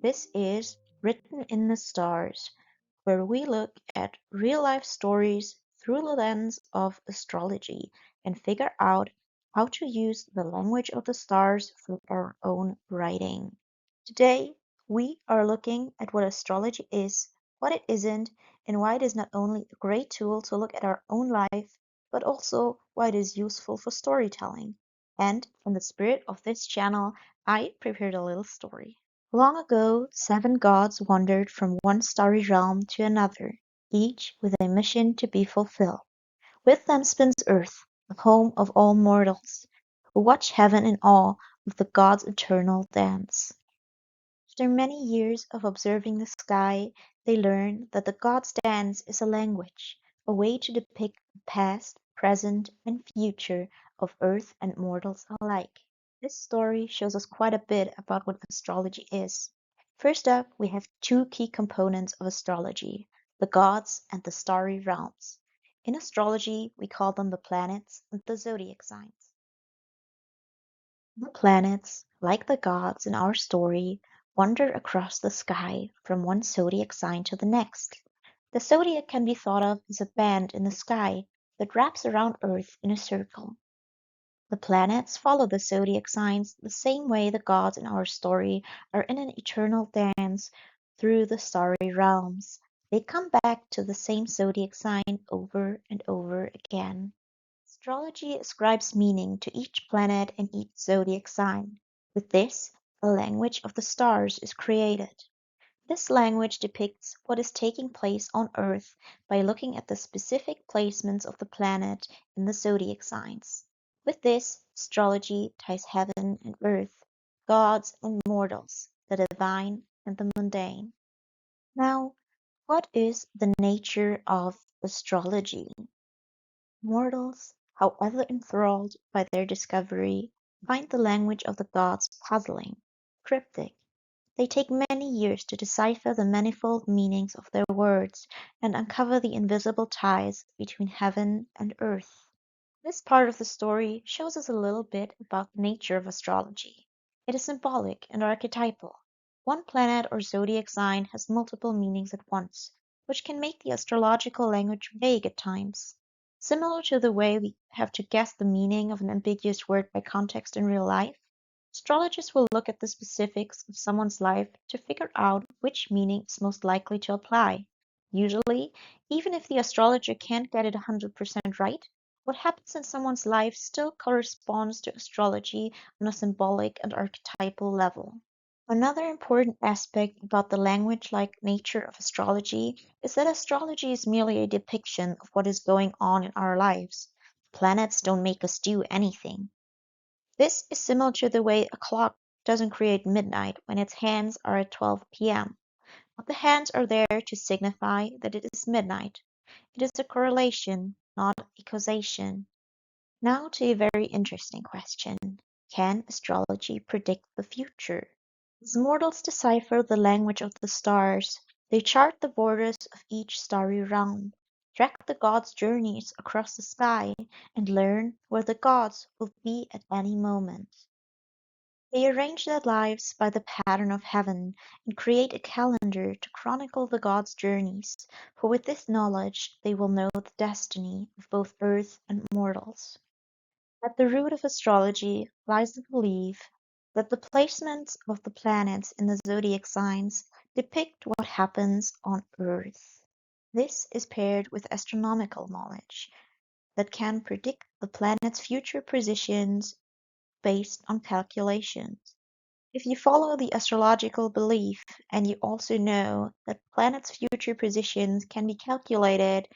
This is Written in the Stars, where we look at real life stories through the lens of astrology and figure out how to use the language of the stars for our own writing. Today, we are looking at what astrology is, what it isn't, and why it is not only a great tool to look at our own life, but also why it is useful for storytelling. And in the spirit of this channel, I prepared a little story. Long ago, seven gods wandered from one starry realm to another, each with a mission to be fulfilled. With them spins Earth, the home of all mortals, who watch heaven in awe of the gods' eternal dance. After many years of observing the sky, they learn that the gods' dance is a language, a way to depict the past, present, and future of Earth and mortals alike. This story shows us quite a bit about what astrology is. First up, we have two key components of astrology, the gods and the starry realms. In astrology, we call them the planets and the zodiac signs. The planets, like the gods in our story, wander across the sky from one zodiac sign to the next. The zodiac can be thought of as a band in the sky that wraps around Earth in a circle. The planets follow the zodiac signs the same way the gods in our story are in an eternal dance through the starry realms. They come back to the same zodiac sign over and over again. Astrology ascribes meaning to each planet and each zodiac sign. With this, a language of the stars is created. This language depicts what is taking place on Earth by looking at the specific placements of the planet in the zodiac signs. With this, astrology ties heaven and earth, gods and mortals, the divine and the mundane. Now, what is the nature of astrology? Mortals, however enthralled by their discovery, find the language of the gods puzzling, cryptic. They take many years to decipher the manifold meanings of their words and uncover the invisible ties between heaven and earth. This part of the story shows us a little bit about the nature of astrology. It is symbolic and archetypal. One planet or zodiac sign has multiple meanings at once, which can make the astrological language vague at times. Similar to the way we have to guess the meaning of an ambiguous word by context in real life, astrologists will look at the specifics of someone's life to figure out which meaning is most likely to apply. Usually, even if the astrologer can't get it 100% right, what happens in someone's life still corresponds to astrology on a symbolic and archetypal level. Another important aspect about the language-like nature of astrology is that astrology is merely a depiction of what is going on in our lives. Planets don't make us do anything. This is similar to the way a clock doesn't create midnight when its hands are at 12 p.m. But the hands are there to signify that it is midnight. It is a correlation, not a causation. Now to a very interesting question. Can astrology predict the future? As mortals decipher the language of the stars, they chart the borders of each starry realm, track the gods' journeys across the sky, and learn where the gods will be at any moment. They arrange their lives by the pattern of heaven and create a calendar to chronicle the gods' journeys, for with this knowledge they will know the destiny of both earth and mortals. At the root of astrology lies the belief that the placements of the planets in the zodiac signs depict what happens on Earth. This is paired with astronomical knowledge that can predict the planet's future positions based on calculations. If you follow the astrological belief and you also know that planets' future positions can be calculated,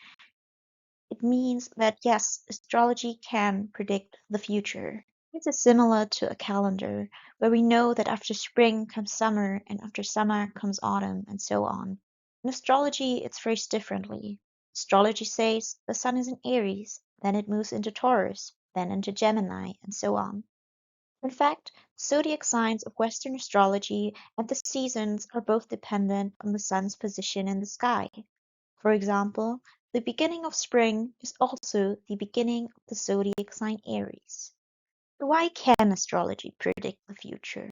it means that yes, astrology can predict the future. This is similar to a calendar, where we know that after spring comes summer, and after summer comes autumn, and so on. In astrology, it's phrased differently. Astrology says the sun is in Aries, then it moves into Taurus, then into Gemini, and so on. In fact, zodiac signs of Western astrology and the seasons are both dependent on the sun's position in the sky. For example, the beginning of spring is also the beginning of the zodiac sign Aries. So why can astrology predict the future?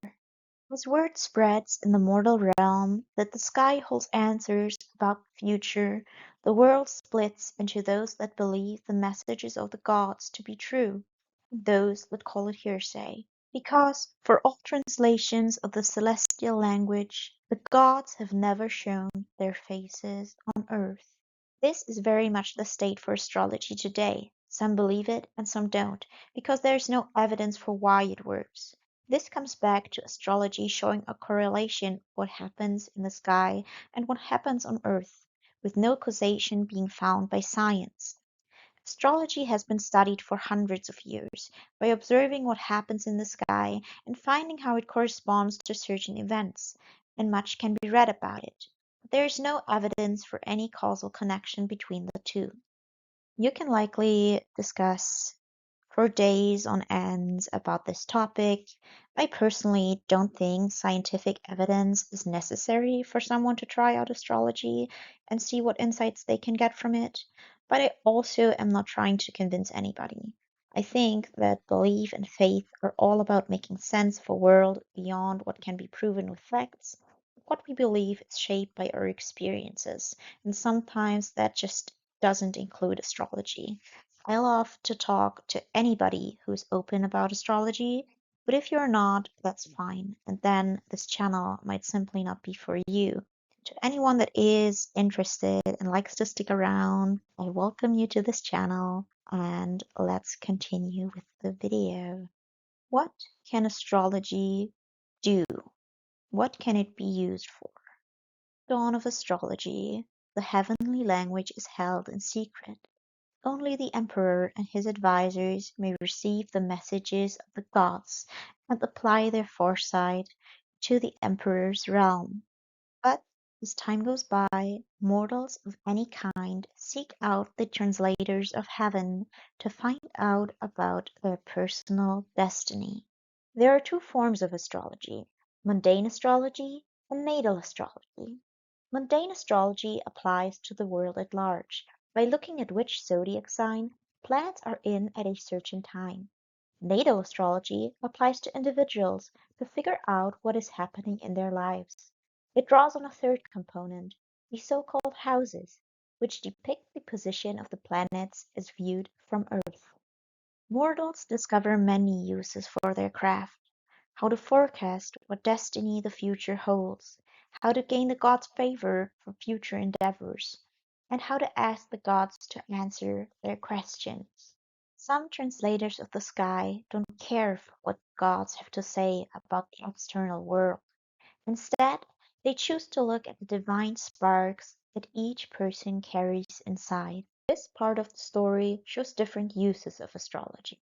As word spreads in the mortal realm that the sky holds answers about the future, the world splits into those that believe the messages of the gods to be true, and those that call it hearsay. Because for all translations of the celestial language, the gods have never shown their faces on earth. This is very much the state for astrology today. Some believe it and some don't, because there is no evidence for why it works. This comes back to astrology showing a correlation of what happens in the sky and what happens on Earth, with no causation being found by science. Astrology has been studied for hundreds of years by observing what happens in the sky and finding how it corresponds to certain events, and much can be read about it. But there is no evidence for any causal connection between the two. You can likely discuss for days on end about this topic. I personally don't think scientific evidence is necessary for someone to try out astrology and see what insights they can get from it, but I also am not trying to convince anybody. I think that belief and faith are all about making sense of a world beyond what can be proven with facts. What we believe is shaped by our experiences, and sometimes that just doesn't include astrology. I love to talk to anybody who's open about astrology, but if you're not, that's fine, and then this channel might simply not be for you. To anyone that is interested and likes to stick around, I welcome you to this channel, and let's continue with the video. What can astrology do? What can it be used for? Dawn of astrology, the heavenly language is held in secret. Only the emperor and his advisors may receive the messages of the gods and apply their foresight to the emperor's realm. But as time goes by, mortals of any kind seek out the translators of heaven to find out about their personal destiny. There are two forms of astrology: mundane astrology and natal astrology. Mundane astrology applies to the world at large, by looking at which zodiac sign planets are in at a certain time. Natal astrology applies to individuals to figure out what is happening in their lives. It draws on a third component, the so-called houses, which depict the position of the planets as viewed from Earth. Mortals discover many uses for their craft: how to forecast what destiny the future holds, how to gain the gods' favor for future endeavors, and how to ask the gods to answer their questions. Some translators of the sky don't care for what gods have to say about the external world. Instead, they choose to look at the divine sparks that each person carries inside. This part of the story shows different uses of astrology.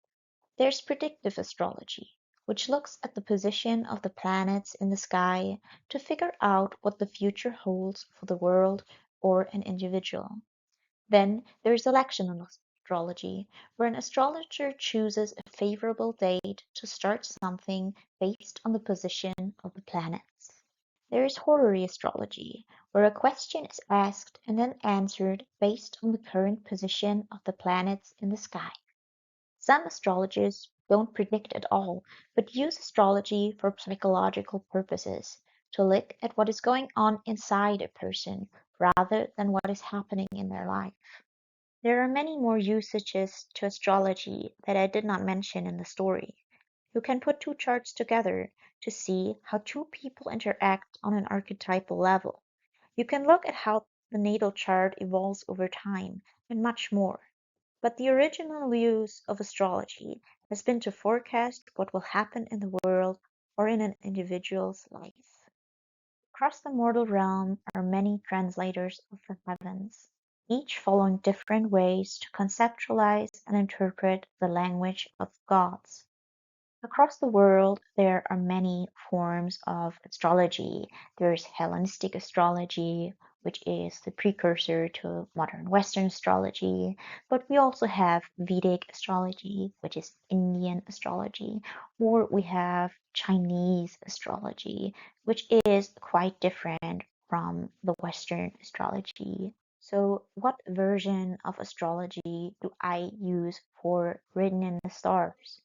There's predictive astrology, which looks at the position of the planets in the sky to figure out what the future holds for the world or an individual. Then there's election astrology, where an astrologer chooses a favorable date to start something based on the position of the planets. There is horary astrology, where a question is asked and then answered based on the current position of the planets in the sky. Some astrologers don't predict at all, but use astrology for psychological purposes, to look at what is going on inside a person rather than what is happening in their life. There are many more usages to astrology that I did not mention in the story. You can put two charts together to see how two people interact on an archetypal level. You can look at how the natal chart evolves over time, and much more. But the original use of astrology has been to forecast what will happen in the world or in an individual's life. Across the mortal realm are many translators of the heavens, each following different ways to conceptualize and interpret the language of gods. Across the world, there are many forms of astrology. There's Hellenistic astrology, which is the precursor to modern Western astrology, but we also have Vedic astrology, which is Indian astrology, or we have Chinese astrology, which is quite different from the Western astrology. So, what version of astrology do I use for Written in the Stars?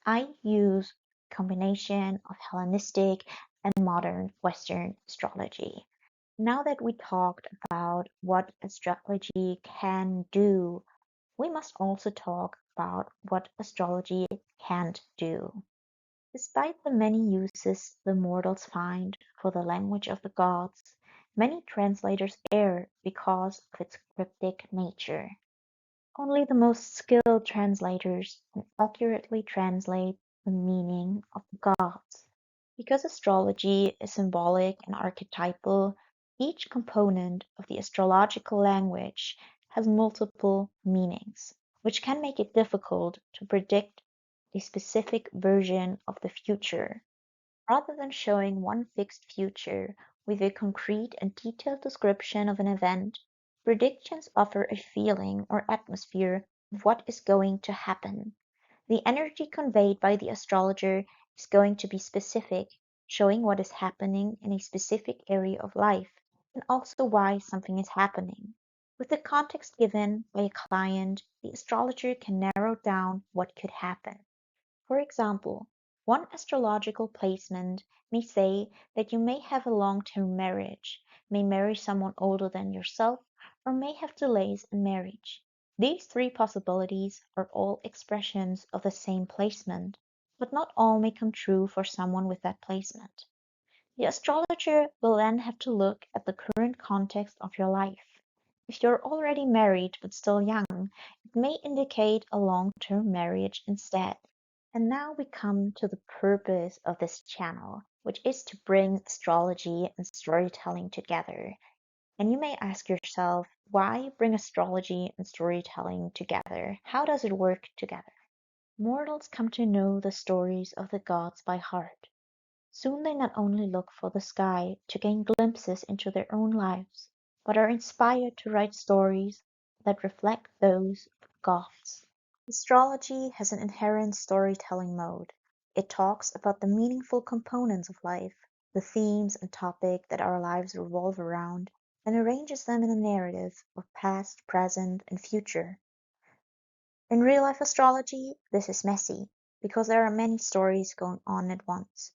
I use combination of Hellenistic and modern Western astrology. Now that we talked about what astrology can do, we must also talk about what astrology can't do. Despite the many uses the mortals find for the language of the gods, many translators err because of its cryptic nature. Only the most skilled translators can accurately translate the meaning of the gods. Because astrology is symbolic and archetypal, each component of the astrological language has multiple meanings, which can make it difficult to predict a specific version of the future. Rather than showing one fixed future with a concrete and detailed description of an event, predictions offer a feeling or atmosphere of what is going to happen. The energy conveyed by the astrologer is going to be specific, showing what is happening in a specific area of life and also why something is happening. With the context given by a client, the astrologer can narrow down what could happen. For example, one astrological placement may say that you may have a long-term marriage, may marry someone older than yourself, or may have delays in marriage. These three possibilities are all expressions of the same placement, but not all may come true for someone with that placement. The astrologer will then have to look at the current context of your life. If you're already married but still young, it may indicate a long-term marriage instead. And now we come to the purpose of this channel, which is to bring astrology and storytelling together. And you may ask yourself, why bring astrology and storytelling together? How does it work together? Mortals come to know the stories of the gods by heart. Soon they not only look for the sky to gain glimpses into their own lives, but are inspired to write stories that reflect those of gods. Astrology has an inherent storytelling mode. It talks about the meaningful components of life, the themes and topics that our lives revolve around, and arranges them in a narrative of past, present, and future. In real life astrology, this is messy, because there are many stories going on at once.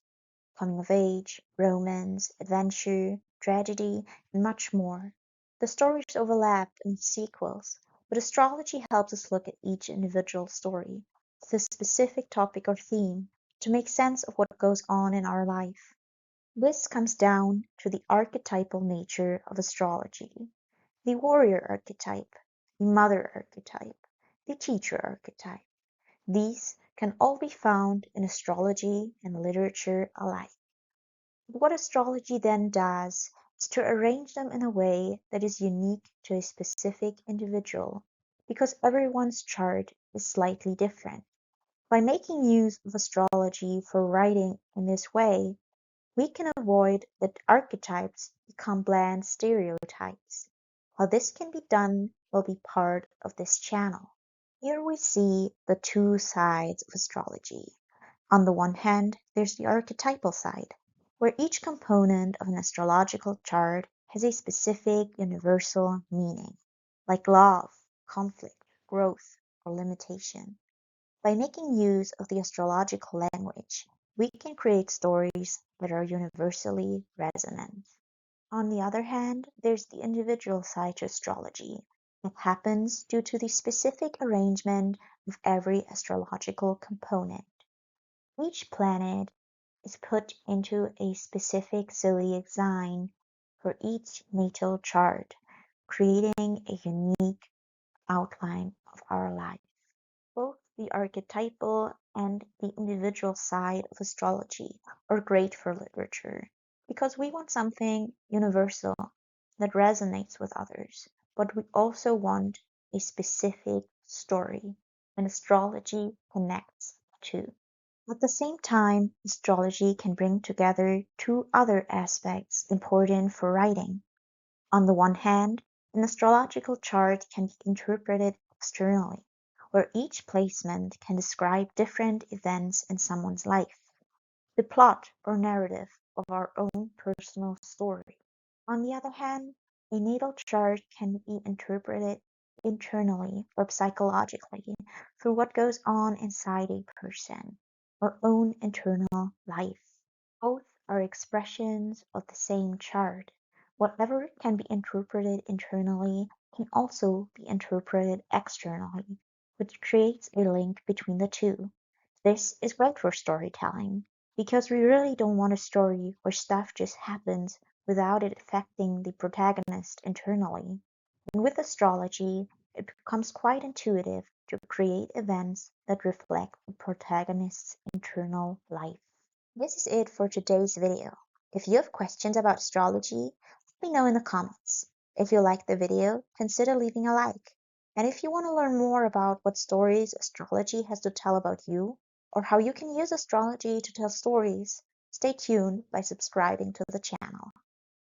Coming of age, romance, adventure, tragedy, and much more. The stories overlap in sequels, but astrology helps us look at each individual story, the specific topic or theme, to make sense of what goes on in our life. This comes down to the archetypal nature of astrology. The warrior archetype, the mother archetype, the teacher archetype. These can all be found in astrology and literature alike. What astrology then does is to arrange them in a way that is unique to a specific individual, because everyone's chart is slightly different. By making use of astrology for writing in this way, we can avoid that archetypes become bland stereotypes. How this can be done will be part of this channel. Here we see the two sides of astrology. On the one hand, there's the archetypal side, where each component of an astrological chart has a specific universal meaning, like love, conflict, growth, or limitation. By making use of the astrological language, we can create stories that are universally resonant. On the other hand, there's the individual side to astrology that happens due to the specific arrangement of every astrological component. Each planet is put into a specific zodiac sign for each natal chart, creating a unique outline of our life. Both the archetypal and the individual side of astrology are great for literature, because we want something universal that resonates with others, but we also want a specific story, and astrology connects to. At the same time, astrology can bring together two other aspects important for writing. On the one hand, an astrological chart can be interpreted externally, where each placement can describe different events in someone's life, the plot or narrative of our own personal story. On the other hand, a natal chart can be interpreted internally or psychologically through what goes on inside a person, our own internal life. Both are expressions of the same chart. Whatever can be interpreted internally can also be interpreted externally, which creates a link between the two. This is great for storytelling because we really don't want a story where stuff just happens without it affecting the protagonist internally. And with astrology, it becomes quite intuitive to create events that reflect the protagonist's internal life. This is it for today's video. If you have questions about astrology, let me know in the comments. If you liked the video, consider leaving a like. And if you want to learn more about what stories astrology has to tell about you, or how you can use astrology to tell stories, stay tuned by subscribing to the channel.